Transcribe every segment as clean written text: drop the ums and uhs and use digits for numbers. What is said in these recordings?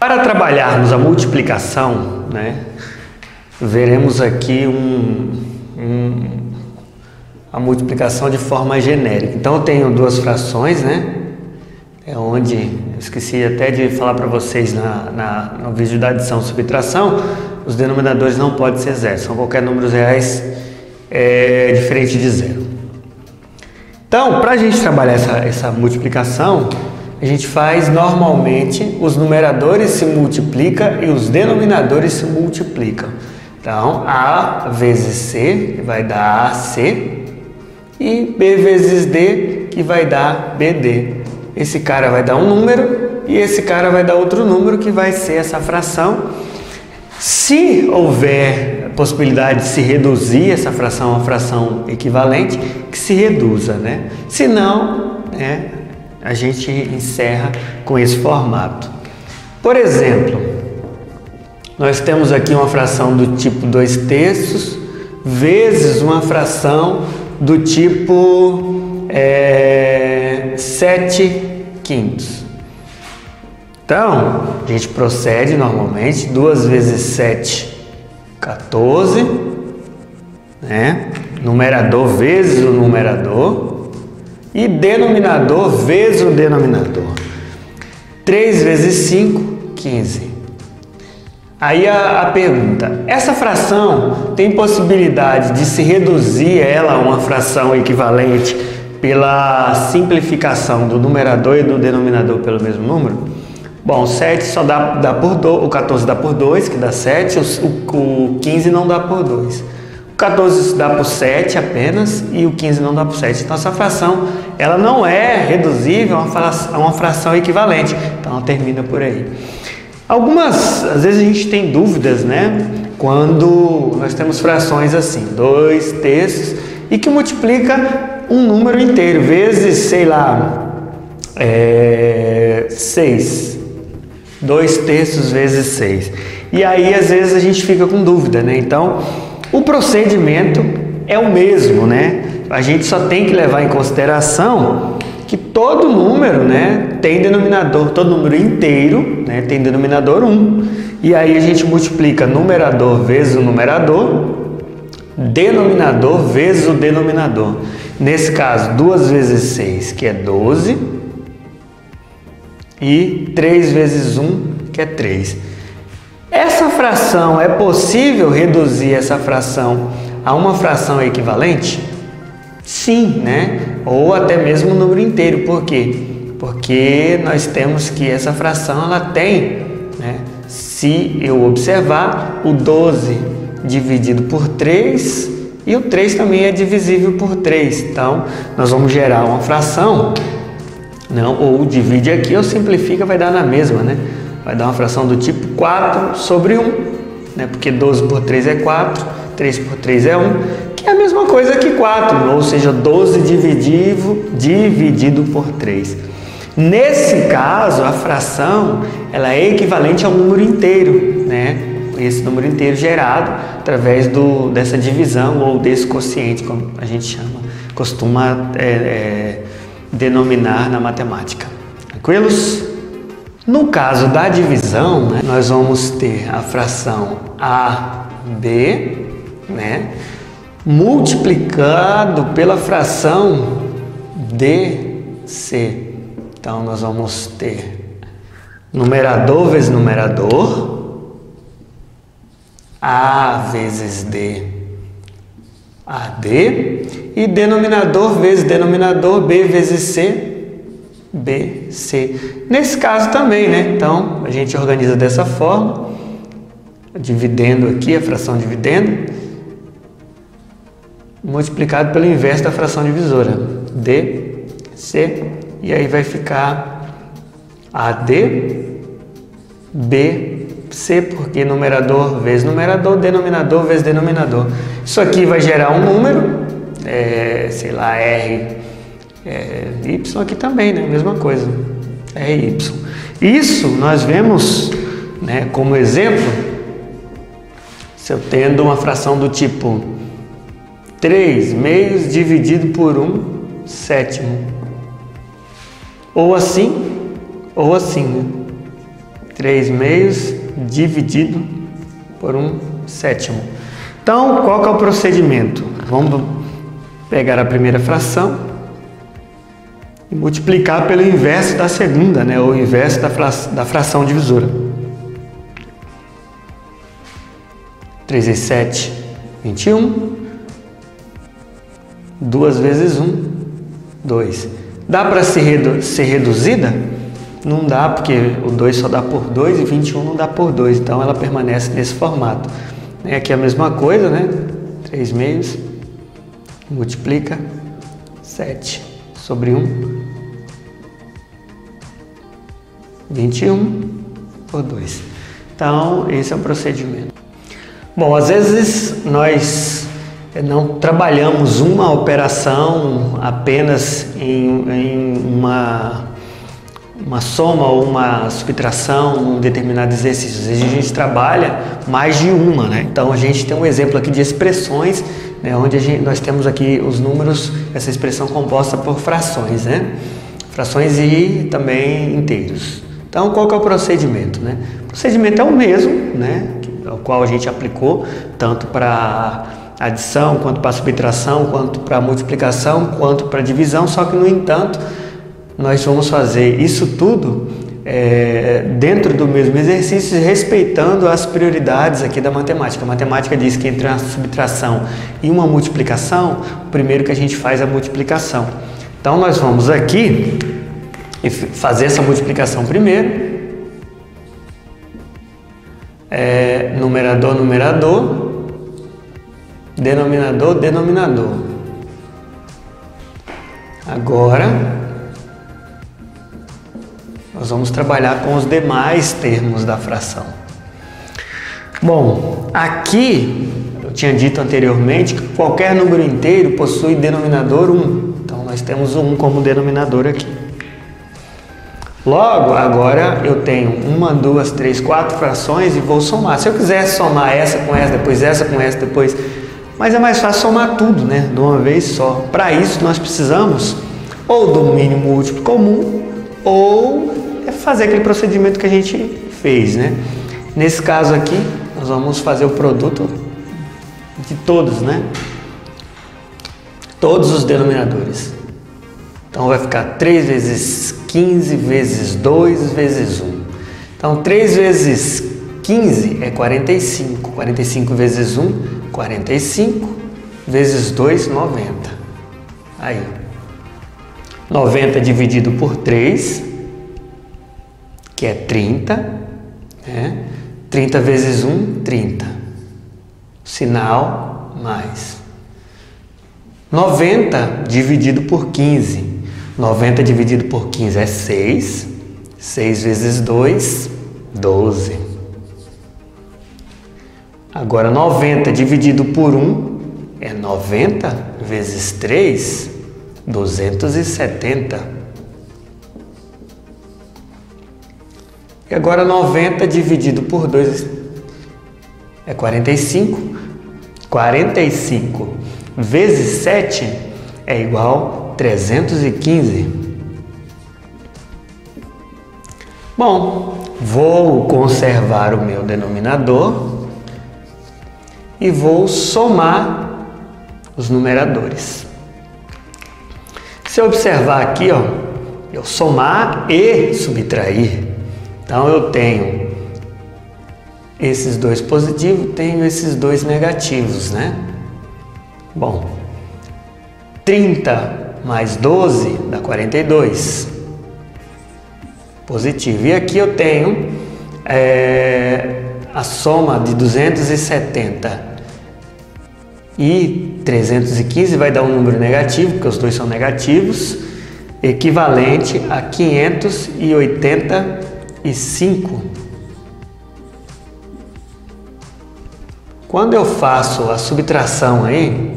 Para trabalharmos a multiplicação, né, veremos aqui a multiplicação de forma genérica. Então eu tenho duas frações, né? É onde eu esqueci até de falar para vocês no vídeo da adição e subtração, os denominadores não podem ser zero, são qualquer números reais diferente de zero. Então, para a gente trabalhar essa multiplicação, a gente faz normalmente os numeradores se multiplicam e os denominadores se multiplicam. Então, A vezes C, que vai dar AC, e B vezes D, que vai dar BD. Esse cara vai dar um número e esse cara vai dar outro número, que vai ser essa fração. Se houver possibilidade de se reduzir essa fração a uma fração equivalente, que se reduza, né? Se não, né, a gente encerra com esse formato. Por exemplo, nós temos aqui uma fração do tipo 2/3 vezes uma fração do tipo 7/5. Então, a gente procede normalmente, 2 vezes 7, 14, né? Numerador vezes o numerador e denominador vezes o denominador. 3 vezes 5, 15. Aí a pergunta, essa fração tem possibilidade de se reduzir ela a uma fração equivalente pela simplificação do numerador e do denominador pelo mesmo número? Bom, o 7 só dá por 2, o 14 dá por 2, que dá 7, o 15 não dá por 2. O 14 dá por 7 apenas e o 15 não dá por 7. Então essa fração, ela não é reduzível a uma fração equivalente. Então ela termina por aí. Às vezes a gente tem dúvidas, né? Quando nós temos frações assim, 2/3 e que multiplica um número inteiro, vezes, sei lá, 6. 2/3 vezes 6. E aí, às vezes, a gente fica com dúvida, né? Então, o procedimento é o mesmo, né? A gente só tem que levar em consideração que todo número, né, tem denominador, todo número inteiro, né, tem denominador 1. E aí a gente multiplica numerador vezes o numerador, denominador vezes o denominador. Nesse caso, 2 vezes 6, que é 12, e 3 vezes 1, que é 3. Essa fração, é possível reduzir essa fração a uma fração equivalente? Sim, né? Ou até mesmo um número inteiro. Por quê? Porque nós temos que essa fração, ela tem, né? Se eu observar, o 12 dividido por 3 e o 3 também é divisível por 3. Então, nós vamos gerar uma fração, não, ou divide aqui ou simplifica, vai dar na mesma, né? Vai dar uma fração do tipo 4/1, né? Porque 12 por 3 é 4, 3 por 3 é 1, que é a mesma coisa que 4, ou seja, 12 dividido por 3. Nesse caso, a fração, ela é equivalente ao número inteiro, né? Esse número inteiro gerado através dessa divisão ou desse quociente, como a gente costuma denominar na matemática. Tranquilos? No caso da divisão, né, nós vamos ter a fração AB, né, multiplicado pela fração DC. Então, nós vamos ter numerador vezes numerador, A vezes D, AD, e denominador vezes denominador, B vezes C, BC. Nesse caso também, né? Então, a gente organiza dessa forma, dividendo aqui, a fração dividendo, multiplicado pelo inverso da fração divisora, D, C, e aí vai ficar AD, B, C, porque numerador vezes numerador, denominador vezes denominador. Isso aqui vai gerar um número, sei lá, R, Y aqui também, né? Mesma coisa, RY. Isso nós vemos, né, como exemplo, se eu tendo uma fração do tipo 3 meios dividido por 1/7. Ou assim, né? 3/2 dividido por 1/7. Então, qual que é o procedimento? Vamos pegar a primeira fração e multiplicar pelo inverso da segunda, né? Ou o inverso da fração divisora. 3 vezes 7, 21. 2 vezes 1, 2. Dá para ser reduzida? Não dá, porque o 2 só dá por 2 e 21 não dá por 2. Então, ela permanece nesse formato. Aqui é a mesma coisa, né? 3/2 multiplica 7 sobre 1. 21 por 2. Então, esse é o procedimento. Bom, às vezes nós não trabalhamos uma operação apenas em uma soma ou uma subtração, um determinado exercício. Às vezes a gente trabalha mais de uma, né? Então a gente tem um exemplo aqui de expressões, né, onde nós temos aqui os números, essa expressão composta por frações, né? Frações e também inteiros. Então, qual que é o procedimento, né? O procedimento é o mesmo, né? O qual a gente aplicou tanto para adição, quanto para subtração, quanto para multiplicação, quanto para divisão, só que, no entanto, nós vamos fazer isso tudo dentro do mesmo exercício, respeitando as prioridades aqui da matemática. A matemática diz que entre uma subtração e uma multiplicação, o primeiro que a gente faz é a multiplicação. Então, nós vamos aqui e fazer essa multiplicação primeiro. Numerador, numerador, denominador, denominador. Agora, nós vamos trabalhar com os demais termos da fração. Bom, aqui eu tinha dito anteriormente que qualquer número inteiro possui denominador 1. Então, nós temos o 1 como denominador aqui. Logo, agora eu tenho 1, 2, 3, 4 frações e vou somar. Se eu quisesse somar essa com essa, depois essa com essa, depois... Mas é mais fácil somar tudo, né? De uma vez só. Para isso, nós precisamos ou do mínimo múltiplo comum ou fazer aquele procedimento que a gente fez, né? Nesse caso aqui, nós vamos fazer o produto de todos, né? Todos os denominadores. Então, vai ficar 3 vezes 15 vezes 2 vezes 1. Então, 3 vezes 15 é 45. 45 vezes 1, 45. Vezes 2, 90. Aí. 90 dividido por 3, que é 30. Né? 30 vezes 1, 30. Sinal mais. 90 dividido por 15. 90 dividido por 15 é 6. 6 vezes 2, 12. Agora, 90 dividido por 1 é 90 vezes 3, 270. E agora, 90 dividido por 2 é 45. 45 vezes 7 é igual a 315. Bom, vou conservar o meu denominador e vou somar os numeradores. Se eu observar aqui, ó, eu somar e subtrair, então eu tenho esses dois positivos, tenho esses dois negativos, né? Bom, 30 mais 12 dá 42. Positivo. E aqui eu tenho a soma de 270 e 315 vai dar um número negativo, porque os dois são negativos, equivalente a 585. Quando eu faço a subtração aí,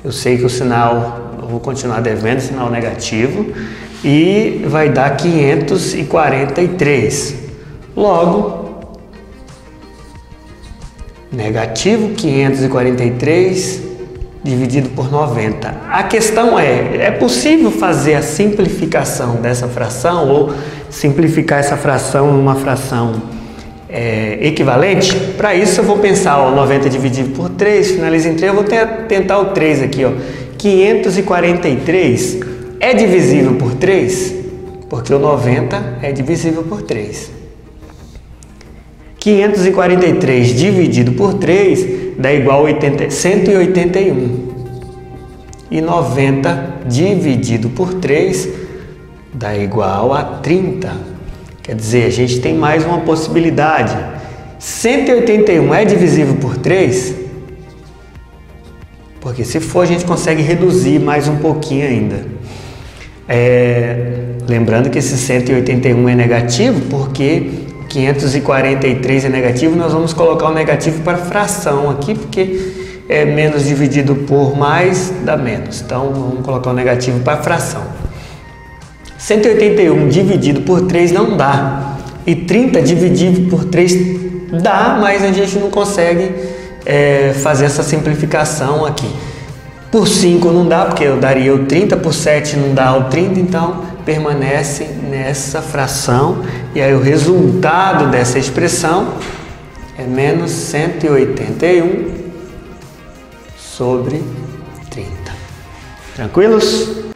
eu sei que o sinal, eu vou continuar devendo sinal negativo e vai dar 543. Logo, negativo 543 dividido por 90. A questão é possível fazer a simplificação dessa fração ou simplificar essa fração numa fração equivalente? Para isso eu vou pensar, ó, 90 dividido por 3, finaliza em 3, eu vou tentar o 3 aqui, ó. 543 é divisível por 3? Porque o 90 é divisível por 3. 543 dividido por 3 dá igual a 181. E 90 dividido por 3 dá igual a 30. Quer dizer, a gente tem mais uma possibilidade. 181 é divisível por 3? Porque se for, a gente consegue reduzir mais um pouquinho ainda. Lembrando que esse 181 é negativo, porque 543 é negativo, nós vamos colocar o negativo para fração aqui, porque menos dividido por mais dá menos. Então, vamos colocar o negativo para fração. 181 dividido por 3 não dá. E 30 dividido por 3 dá, mas a gente não consegue fazer essa simplificação aqui. Por 5 não dá, porque eu daria o 30, por 7 não dá o 30, então permanece nessa fração. E aí o resultado dessa expressão é menos 181 sobre 30. Tranquilos?